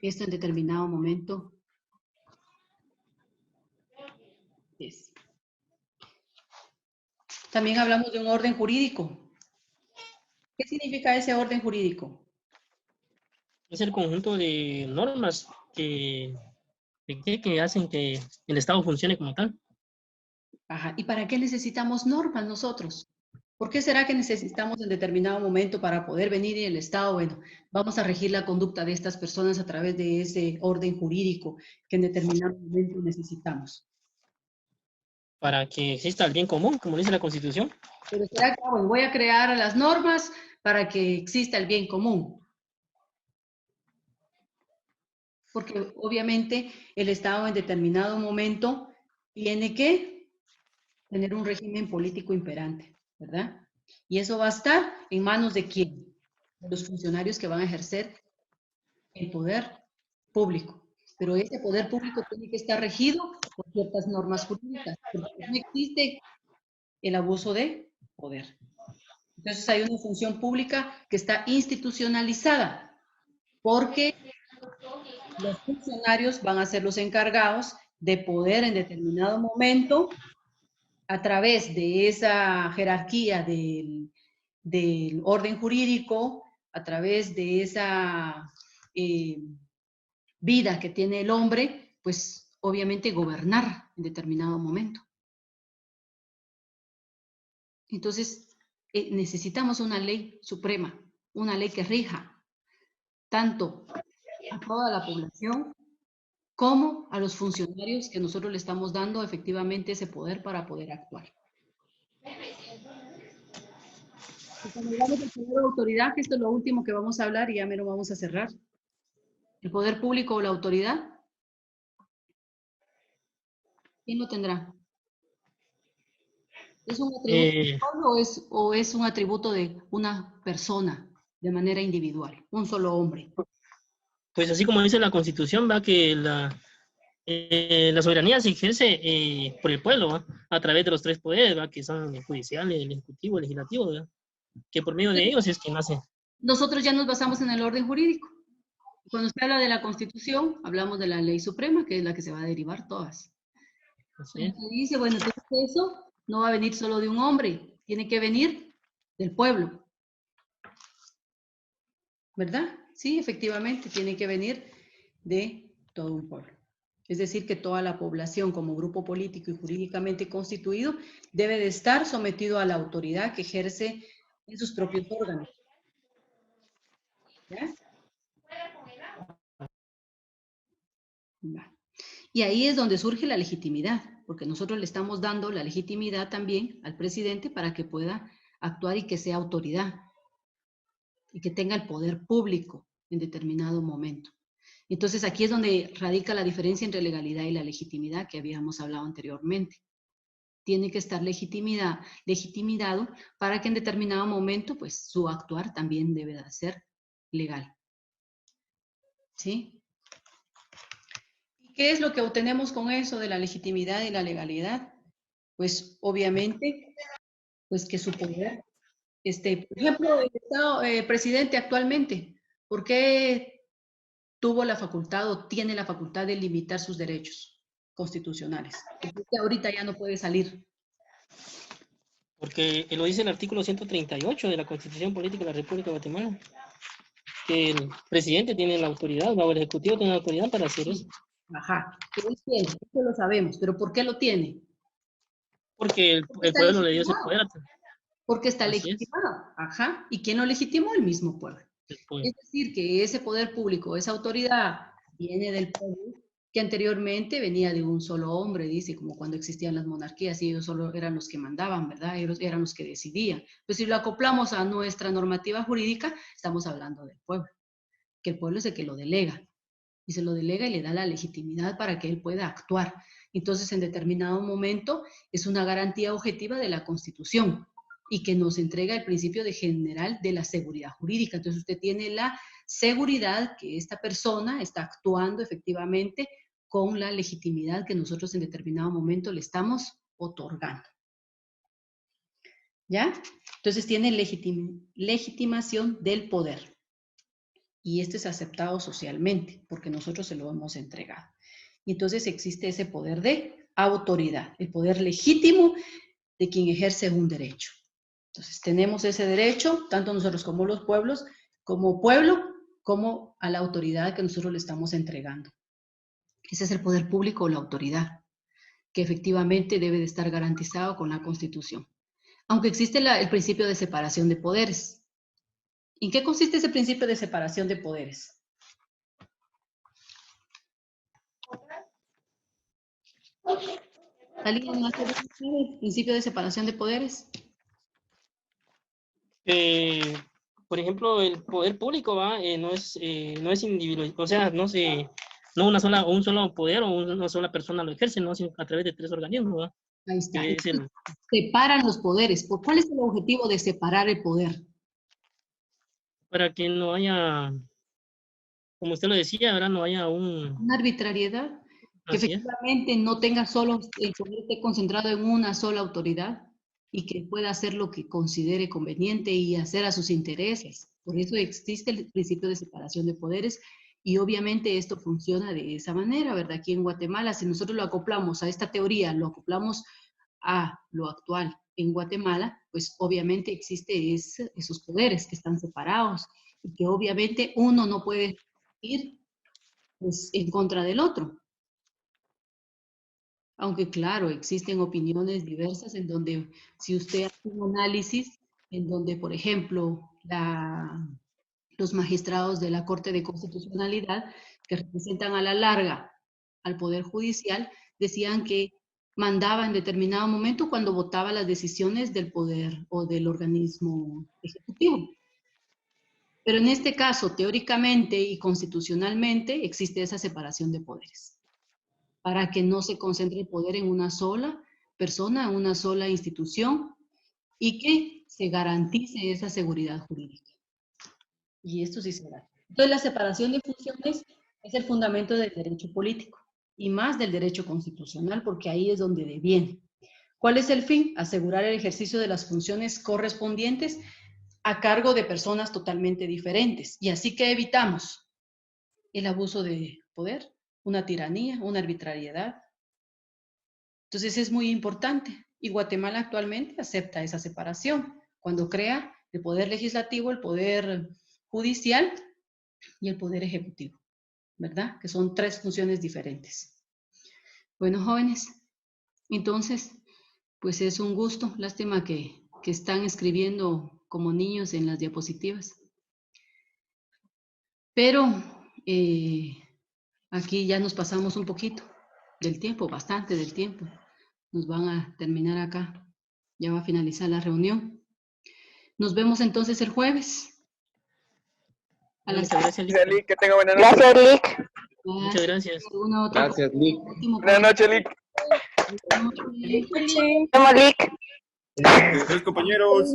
Esto en determinado momento es. También hablamos de un orden jurídico. ¿Qué significa ese orden jurídico? Es el conjunto de normas que hacen que el Estado funcione como tal. Ajá. ¿Y para qué necesitamos normas nosotros? ¿Por qué será que necesitamos en determinado momento para poder venir y el Estado, bueno, vamos a regir la conducta de estas personas a través de ese orden jurídico que en determinado momento necesitamos? Para que exista el bien común, como dice la Constitución. Pero será que, bueno, voy a crear las normas para que exista el bien común. Porque obviamente el Estado en determinado momento tiene que tener un régimen político imperante, ¿verdad? Y eso va a estar en manos de ¿quién? De los funcionarios que van a ejercer el poder público. Pero ese poder público tiene que estar regido por ciertas normas jurídicas, porque no existe el abuso de poder. Entonces hay una función pública que está institucionalizada, porque los funcionarios van a ser los encargados de poder en determinado momento, a través de esa jerarquía del orden jurídico, a través de esa vida que tiene el hombre, pues obviamente gobernar en determinado momento. Entonces, necesitamos una ley suprema, una ley que rija tanto a toda la población como a los funcionarios que nosotros le estamos dando efectivamente ese poder para poder actuar. Y cuando hablamos del poder de autoridad, que esto es lo último que vamos a hablar y ya me lo vamos a cerrar. El poder público o la autoridad, ¿quién lo tendrá? ¿Es un atributo Eh, del pueblo o es un atributo de una persona de manera individual, un solo hombre? pues así como dice la Constitución, va que la soberanía se ejerce por el pueblo, ¿va? A través de los tres poderes, ¿va? Que son el judicial, el ejecutivo, el legislativo, ¿va? Que por medio de ellos es que nace. Nosotros ya nos basamos en el orden jurídico. Cuando se habla de la Constitución, hablamos de la ley suprema, que es la que se va a derivar todas. Así es. Y dice, bueno, entonces eso no va a venir solo de un hombre, tiene que venir del pueblo. ¿Verdad? Sí, efectivamente, tiene que venir de todo un pueblo. Es decir, que toda la población como grupo político y jurídicamente constituido debe de estar sometido a la autoridad que ejerce en sus propios órganos. ¿Ya? Va. Y ahí es donde surge la legitimidad, porque nosotros le estamos dando la legitimidad también al presidente para que pueda actuar y que sea autoridad y que tenga el poder público en determinado momento. Entonces aquí es donde radica la diferencia entre legalidad y la legitimidad que habíamos hablado anteriormente. Tiene que estar legitimado para que en determinado momento pues su actuar también debe de ser legal. ¿Sí? ¿Y qué es lo que obtenemos con eso de la legitimidad y la legalidad? Pues obviamente pues que su poder, por ejemplo, el Estado, presidente actualmente, ¿por qué tuvo la facultad o tiene la facultad de limitar sus derechos constitucionales? Porque ahorita ya no puede salir. Porque lo dice el artículo 138 de la Constitución Política de la República de Guatemala, que el presidente tiene la autoridad, o el ejecutivo tiene la autoridad para hacer eso. Ajá, que él tiene, eso lo sabemos, pero ¿por qué lo tiene? Porque el Está pueblo le dio ese legitimado. poder. Porque está Así es. legitimado. Ajá. ¿Y quién lo legitimó? El mismo pueblo. El pueblo. Es decir, que ese poder público, esa autoridad, viene del pueblo, que anteriormente venía de un solo hombre, dice, como cuando existían las monarquías, y ellos solo eran los que mandaban, ¿verdad? Ellos eran los que decidían. Pues si lo acoplamos a nuestra normativa jurídica, estamos hablando del pueblo, que el pueblo es el que lo delega, y se lo delega y le da la legitimidad para que él pueda actuar. Entonces, en determinado momento, es una garantía objetiva de la Constitución, y que nos entrega el principio de general de la seguridad jurídica. Entonces usted tiene la seguridad que esta persona está actuando efectivamente con la legitimidad que nosotros en determinado momento le estamos otorgando. ¿Ya? Entonces tiene legitimación del poder. Y esto es aceptado socialmente, porque nosotros se lo hemos entregado. Y entonces existe ese poder de autoridad, el poder legítimo de quien ejerce un derecho. Entonces, tenemos ese derecho, tanto nosotros como los pueblos, como pueblo, como a la autoridad que nosotros le estamos entregando. Ese es el poder público o la autoridad, que efectivamente debe de estar garantizado con la Constitución. Aunque existe el principio de separación de poderes. ¿En qué consiste ese principio de separación de poderes? ¿Alguien más sabe el principio de separación de poderes? Por ejemplo, el poder público no es individual, o sea, no un solo poder o una sola persona lo ejerce, ¿no? Sino a través de tres organismos, ¿va? Ahí está. Que es Separan los poderes. ¿Cuál es el objetivo de separar el poder? para que no haya, como usted lo decía, ahora no haya Una arbitrariedad, que Así es. efectivamente no tenga solo el poder esté concentrado en una sola autoridad y que pueda hacer lo que considere conveniente y hacer a sus intereses. Por eso existe el principio de separación de poderes y obviamente esto funciona de esa manera, ¿verdad? Aquí en Guatemala, si nosotros lo acoplamos a esta teoría, lo acoplamos a lo actual en Guatemala, pues obviamente existe esos poderes que están separados y que obviamente uno no puede ir pues, en contra del otro. Aunque claro, existen opiniones diversas en donde si usted hace un análisis, en donde por ejemplo los magistrados de la Corte de Constitucionalidad, que representan a la larga al Poder Judicial, decían que mandaba en determinado momento cuando votaba las decisiones del poder o del organismo ejecutivo. Pero en este caso, teóricamente y constitucionalmente, existe esa separación de poderes, para que no se concentre el poder en una sola persona, una sola institución, y que se garantice esa seguridad jurídica. Y esto sí se da. Entonces, la separación de funciones es el fundamento del derecho político y más del derecho constitucional, porque ahí es donde deviene. ¿Cuál es el fin? Asegurar el ejercicio de las funciones correspondientes a cargo de personas totalmente diferentes. Y así que evitamos el abuso de poder, una tiranía, una arbitrariedad. Entonces es muy importante. Y Guatemala actualmente acepta esa separación cuando crea el poder legislativo, el poder judicial y el poder ejecutivo, ¿verdad? Que son 3 funciones diferentes. Bueno, jóvenes, entonces, pues es un gusto. Lástima que están escribiendo como niños en las diapositivas. Pero aquí ya nos pasamos un poquito del tiempo, bastante del tiempo. Nos van a terminar acá. Ya va a finalizar la reunión. Nos vemos entonces el jueves. Muchas gracias, Lick. Gracias, Lick, que tenga buena noche. Gracias, Lick. Muchas gracias. Gracias, Lick. Buenas noches, Lick. Vamos, Lick. Gracias, compañeros.